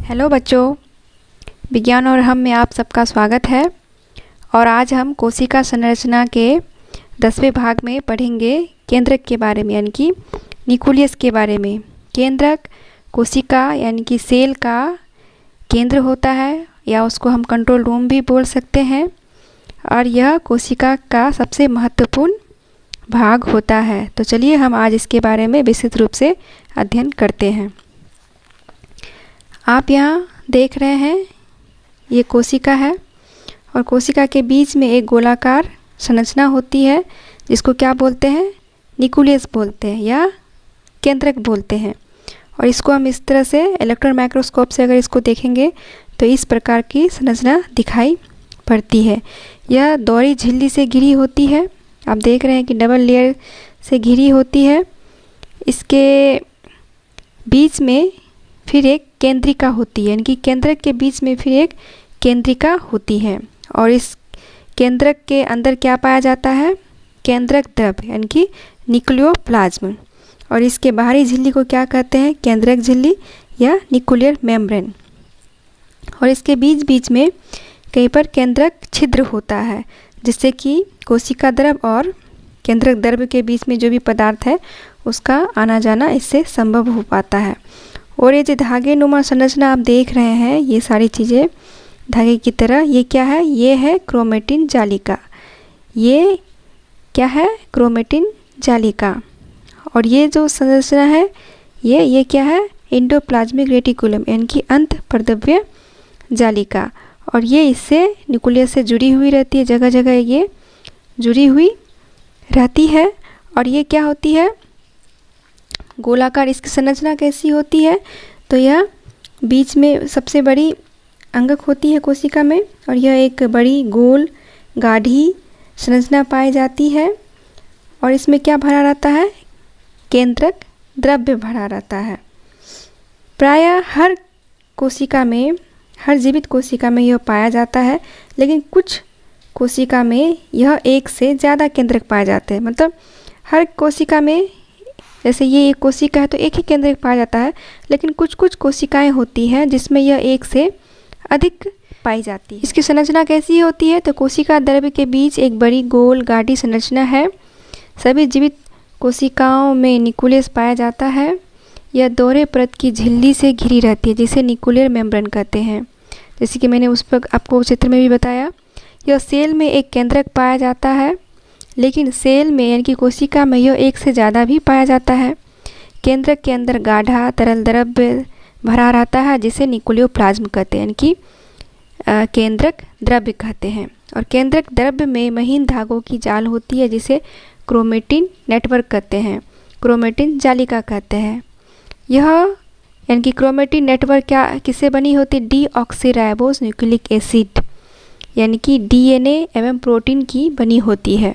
Hello बच्चों, विज्ञान और हम में आप सबका स्वागत है। और आज हम कोशिका संरचना के 10वें भाग में पढ़ेंगे केंद्रक के बारे में, यानी कि न्यूक्लियस के बारे में। केंद्रक कोशिका यानी कि सेल का केंद्र होता है, या उसको हम कंट्रोल रूम भी बोल सकते हैं। और यह कोशिका का सबसे महत्वपूर्ण भाग होता है। तो चलिए हम आज इसके बारे में विस्तृत रूप से अध्ययन करते हैं। आप यहाँ देख रहे हैं, ये कोशिका है और कोशिका के बीच में एक गोलाकार संरचना होती है, जिसको क्या बोलते हैं? न्यूक्लियस बोलते हैं या केंद्रक बोलते हैं। और इसको हम इस तरह से इलेक्ट्रॉन माइक्रोस्कोप से अगर इसको देखेंगे तो इस प्रकार की संरचना दिखाई पड़ती है। यह दोहरी झिल्ली से घिरी होती है। आप देख रहे हैं कि डबल लेयर से घिरी होती है। इसके बीच में फिर एक केंद्रिका होती है, यानी कि केंद्रक के बीच में फिर एक केंद्रिका होती है। और इस केंद्रक के अंदर क्या पाया जाता है? केंद्रक द्रव्य, यानी कि न्यूक्लियोप्लाज्म। और इसके बाहरी झिल्ली को क्या कहते हैं? केंद्रक झिल्ली या न्यूक्लियर मेम्ब्रेन। और इसके बीच बीच में कहीं पर केंद्रक छिद्र होता है, जिससे कि कोशिका द्रव्य और केंद्रक द्रव्य के बीच में जो भी पदार्थ है उसका आना जाना इससे संभव हो पाता है। और ये जो धागे नुमा संरचना आप देख रहे हैं, ये सारी चीज़ें धागे की तरह, ये क्या है? ये है क्रोमेटिन जालिका। ये क्या है? क्रोमेटिन जालिका। और ये जो संरचना है ये क्या है? एंडोप्लाज्मिक रेटिकुलम, यानी कि अंत पर्दव्य जालिका। और ये इससे न्यूक्लियस से जुड़ी हुई रहती है, जगह जगह ये जुड़ी हुई रहती है। और ये क्या होती है? गोलाकार। इसकी संरचना कैसी होती है? तो यह बीच में सबसे बड़ी अंगक होती है कोशिका में, और यह एक बड़ी गोल गाढ़ी संरचना पाई जाती है। और इसमें क्या भरा रहता है? केंद्रक द्रव्य भरा रहता है। प्रायः हर कोशिका में, हर जीवित कोशिका में यह पाया जाता है, लेकिन कुछ कोशिका में यह एक से ज़्यादा केंद्रक पाए जाते हैं। मतलब हर कोशिका में, जैसे ये एक कोशिका है तो एक ही केंद्रक पाया जाता है, लेकिन कुछ कुछ कोशिकाएं होती हैं जिसमें यह एक से अधिक पाई जाती है। इसकी संरचना कैसी होती है? तो कोशिका द्रव्य के बीच एक बड़ी गोल गाढ़ी संरचना है। सभी जीवित कोशिकाओं में न्यूक्लियस पाया जाता है। यह दोहरे परत की झिल्ली से घिरी रहती है, जिसे न्यूक्लियर मेम्ब्रेन कहते हैं। जैसे कि मैंने उस पर आपको चित्र में भी बताया। यह सेल में एक केंद्रक पाया जाता है, लेकिन सेल में यानी कि कोशिका में यह एक से ज़्यादा भी पाया जाता है। केंद्रक के अंदर गाढ़ा तरल द्रव्य भरा रहता है, जिसे न्यूक्लियोप्लाज्म कहते हैं, यानी कि केंद्रक द्रव्य कहते हैं। और केंद्रक द्रव्य में महीन धागों की जाल होती है, जिसे क्रोमेटिन नेटवर्क कहते हैं, क्रोमेटिन जालिका कहते हैं। यह यानी कि क्रोमेटिन नेटवर्क क्या किससे बनी होती है? डीऑक्सीराइबोस न्यूक्लिक एसिड, यानी कि डीएनए एवं प्रोटीन की बनी होती है।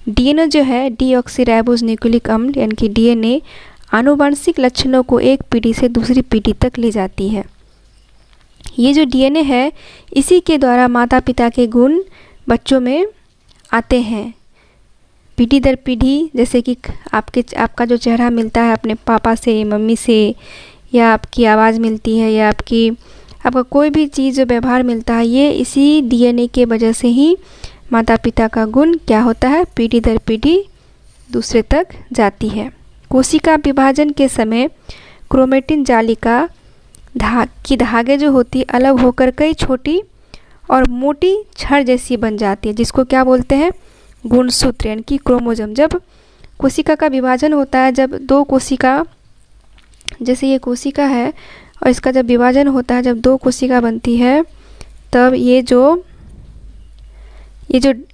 डीएनए जो है डीऑक्सीराइबोस न्यूक्लिक अम्ल, यानी कि डीएनए आनुवंशिक लक्षणों को एक पीढ़ी से दूसरी पीढ़ी तक ले जाती है। ये जो डीएनए है, इसी के द्वारा माता पिता के गुण बच्चों में आते हैं पीढ़ी दर पीढ़ी। जैसे कि आपका जो चेहरा मिलता है अपने पापा से, मम्मी से, या आपकी आवाज़ मिलती है, या आपका कोई भी चीज़ जो व्यवहार मिलता है, ये इसी डीएनए के वजह से ही माता पिता का गुण क्या होता है? पीढ़ी दर पीढ़ी दूसरे तक जाती है। कोशिका विभाजन के समय क्रोमेटिन जालिका की धागे जो होती है अलग होकर कई छोटी और मोटी छड़ जैसी बन जाती है, जिसको क्या बोलते हैं? गुणसूत्र, यानी कि क्रोमोजोम। जब कोशिका का विभाजन होता है, जब दो कोशिका, जैसे ये कोशिका है और इसका जब विभाजन होता है, जब दो कोशिका बनती है, तब ये जो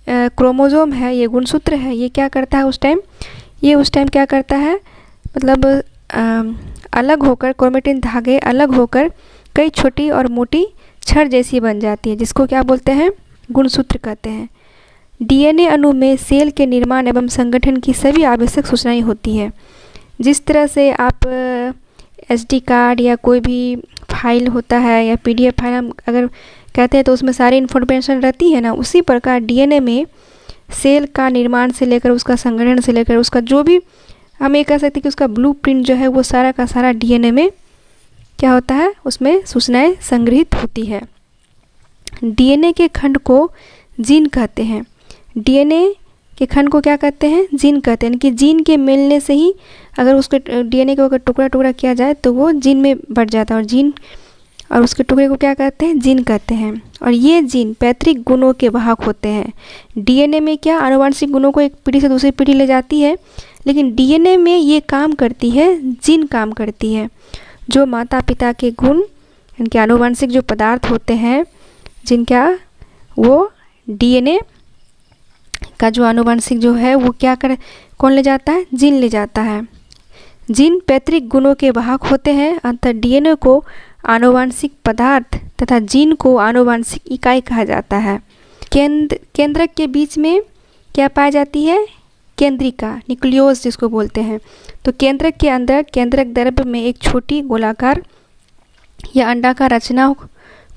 क्रोमोजोम है, ये गुणसूत्र है, ये क्या करता है उस टाइम क्या करता है? मतलब अलग होकर, क्रोमेटिन धागे अलग होकर कई छोटी और मोटी छड़ जैसी बन जाती है, जिसको क्या बोलते हैं? गुणसूत्र कहते हैं। डीएनए अणु में सेल के निर्माण एवं संगठन की सभी आवश्यक सूचनाएं होती है। जिस तरह से आप एसडी कार्ड या कोई भी फाइल होता है, या पीडीएफ फाइल हम अगर कहते हैं, तो उसमें सारी इन्फॉर्मेशन रहती है ना, उसी प्रकार डीएनए में सेल का निर्माण से लेकर उसका संगठन से लेकर उसका जो भी, हम ये कह सकते हैं कि उसका ब्लूप्रिंट जो है वो सारा का सारा डीएनए में क्या होता है, उसमें सूचनाएं संग्रहित होती है। डीएनए के खंड को जीन कहते हैं। डीएनए के खंड को क्या कहते हैं, जीन कहते हैं। यानी कि जीन के मिलने से ही अगर उसके डीएनए को अगर टुकड़ा टुकड़ा किया जाए तो वो जीन में बढ़ जाता है, और जीन और उसके टुकड़े को क्या कहते हैं, जीन कहते हैं। और ये जीन पैतृक गुणों के वाहक होते हैं। डीएनए में क्या आनुवंशिक गुणों को एक पीढ़ी से दूसरी पीढ़ी ले जाती है, लेकिन डीएनए में ये काम करती है, जीन काम करती है। जो माता पिता के गुण, इनके आनुवंशिक जो पदार्थ होते हैं जिनका, वो डीएनए का जो आनुवंशिक जो है वो क्या कौन ले जाता है, जीन ले जाता है। जीन पैतृक गुणों के वाहक होते हैं, अतः डीएनए को आनुवंशिक पदार्थ तथा जीन को आनुवंशिक इकाई कहा जाता है। केंद्रक के बीच में क्या पाई जाती है, केंद्रिका, न्यूक्लियोस जिसको बोलते हैं। तो केंद्रक के अंदर केंद्रक द्रव्य में एक छोटी गोलाकार या अंडाकार रचना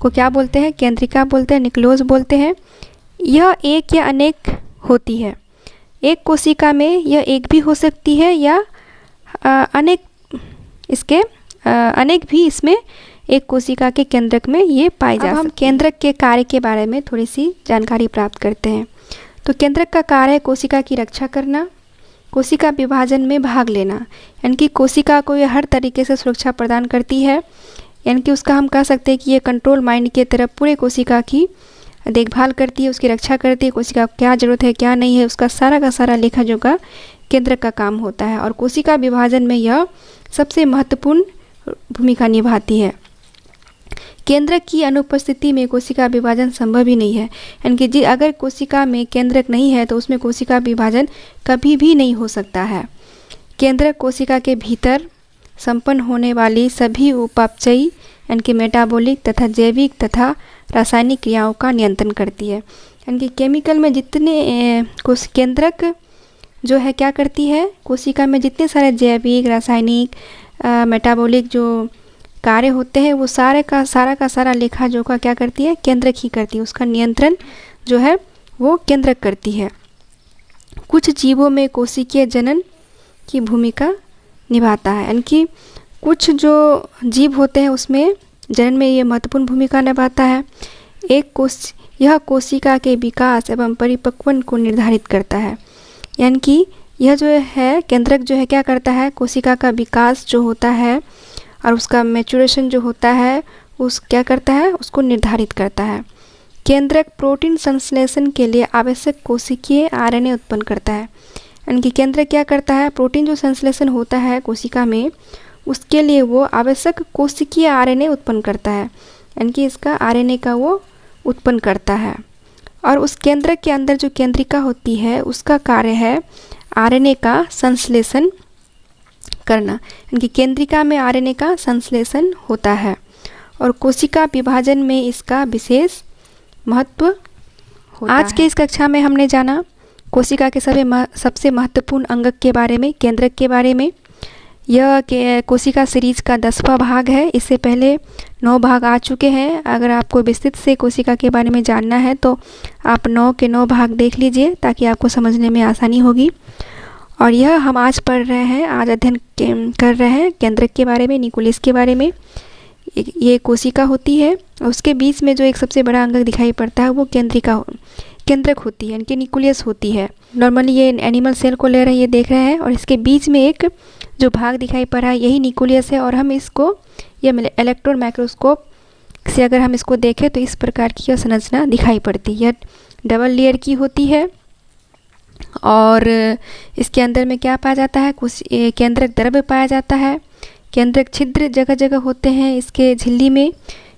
को क्या बोलते हैं, केंद्रिका बोलते हैं, न्यूक्लियोस बोलते हैं। यह एक या अनेक होती है। एक कोशिका में यह एक भी हो सकती है या अनेक भी इसमें एक कोशिका के केंद्रक में ये पाई जा सकती है। हम केंद्रक के कार्य के बारे में थोड़ी सी जानकारी प्राप्त करते हैं। तो केंद्रक का कार्य है कोशिका की रक्षा करना, कोशिका विभाजन में भाग लेना। यानी कि कोशिका को ये हर तरीके से सुरक्षा प्रदान करती है। यानी कि उसका हम कह सकते हैं कि ये कंट्रोल माइंड की तरह पूरे कोशिका की देखभाल करती है, उसकी रक्षा करती है। कोशिका को क्या ज़रूरत है क्या नहीं है उसका सारा का सारा लेखा जोखा केंद्रक का काम होता है। और कोशिका विभाजन में यह सबसे महत्वपूर्ण भूमिका निभाती है। केंद्रक की अनुपस्थिति में कोशिका विभाजन संभव ही नहीं है। यानी कि अगर कोशिका में केंद्रक नहीं है तो उसमें कोशिका विभाजन कभी भी नहीं हो सकता है। केंद्रक कोशिका के भीतर संपन्न होने वाली सभी उपापचयी यानी कि मेटाबॉलिक तथा जैविक तथा रासायनिक क्रियाओं का नियंत्रण करती है। यानी कि केमिकल में जितने केंद्रक जो है क्या करती है, कोशिका में जितने सारे जैविक रासायनिक मेटाबॉलिक जो कार्य होते हैं वो सारे का सारा लेखा जोखा क्या करती है, केंद्रक ही करती है। उसका नियंत्रण जो है वो केंद्रक करती है। कुछ जीवों में कोशिकीय जनन की भूमिका निभाता है। यानी कि कुछ जो जीव होते हैं उसमें जनन में ये महत्वपूर्ण भूमिका निभाता है। यह कोशिका के विकास एवं परिपक्वन को निर्धारित करता है। यानी कि यह जो है केंद्रक जो है क्या करता है, कोशिका का विकास जो होता है और उसका मैच्योरेशन जो होता है उस क्या करता है, उसको निर्धारित करता है। केंद्रक प्रोटीन संश्लेषण के लिए आवश्यक कोशिकीय आरएनए उत्पन्न करता है। यानी कि केंद्रक क्या करता है, प्रोटीन जो संश्लेषण होता है कोशिका में उसके लिए वो आवश्यक कोशिकीय आरएनए उत्पन्न करता है। यानी कि इसका आरएनए का वो उत्पन्न करता है। और उस केंद्रक के अंदर जो केंद्रिका होती है उसका कार्य है आरएनए का संश्लेषण करना। यानी कि केंद्रिका में आरएनए का संश्लेषण होता है और कोशिका विभाजन में इसका विशेष महत्व होता है। आज के इस कक्षा में हमने जाना कोशिका के सबसे महत्वपूर्ण अंगक के बारे में, केंद्रक के बारे में। यह कोशिका सीरीज का 10वां भाग है। इससे पहले 9 भाग आ चुके हैं। अगर आपको विस्तृत से कोशिका के बारे में जानना है तो आप 9 के 9 भाग देख लीजिए ताकि आपको समझने में आसानी होगी। और यह हम आज पढ़ रहे हैं, आज अध्ययन कर रहे हैं केंद्रक के बारे में, न्यूक्लियस के बारे में। ये कोशिका होती है और उसके बीच में जो एक सबसे बड़ा अंगक दिखाई पड़ता है वो केंद्रक होती है, यानी कि न्यूक्लियस होती है। नॉर्मली ये एनिमल सेल को ले रहे हैं, ये देख रहे हैं, और इसके बीच में एक जो भाग दिखाई पड़ रहा है यही न्यूक्लियस है। और हम इसको ये इलेक्ट्रॉन माइक्रोस्कोप से अगर हम इसको देखें तो इस प्रकार की यह संरचना दिखाई पड़ती है। यह डबल लेयर की होती है और इसके अंदर में क्या पाया जाता है, कुछ केंद्रक द्रव्य पाया जाता है। केंद्रक छिद्र जगह जगह होते हैं इसके झिल्ली में।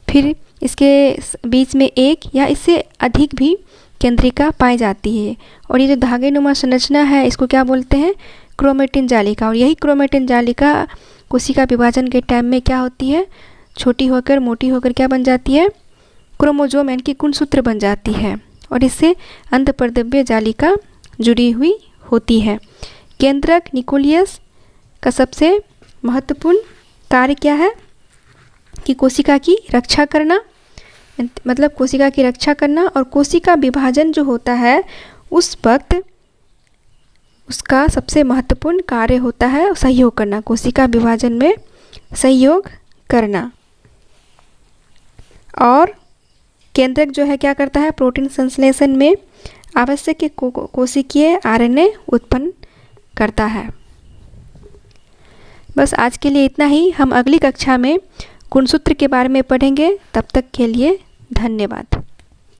फिर इसके बीच में एक या इससे अधिक भी केंद्रिका पाई जाती है। और ये जो धागे नुमा संरचना है इसको क्या बोलते हैं, क्रोमेटिन जालिका। और यही क्रोमेटिन जालिका कोशिका विभाजन के टाइम में क्या होती है, छोटी होकर मोटी होकर क्या बन जाती है, क्रोमोजोम यानी कि गुणसूत्र बन जाती है। और इससे अंतःपर्दव्य जालिका जुड़ी हुई होती है। केंद्रक न्यूक्लियस का सबसे महत्वपूर्ण कार्य क्या है कि कोशिका की रक्षा करना, मतलब कोशिका की रक्षा करना। और कोशिका विभाजन जो होता है उस वक्त उसका सबसे महत्वपूर्ण कार्य होता है सहयोग करना, कोशिका विभाजन में सहयोग करना। और केंद्रक जो है क्या करता है, प्रोटीन संश्लेषण में आवश्यक कोशिकीय आरएनए उत्पन्न करता है। बस आज के लिए इतना ही। हम अगली कक्षा में गुणसूत्र के बारे में पढ़ेंगे। तब तक के लिए धन्यवाद।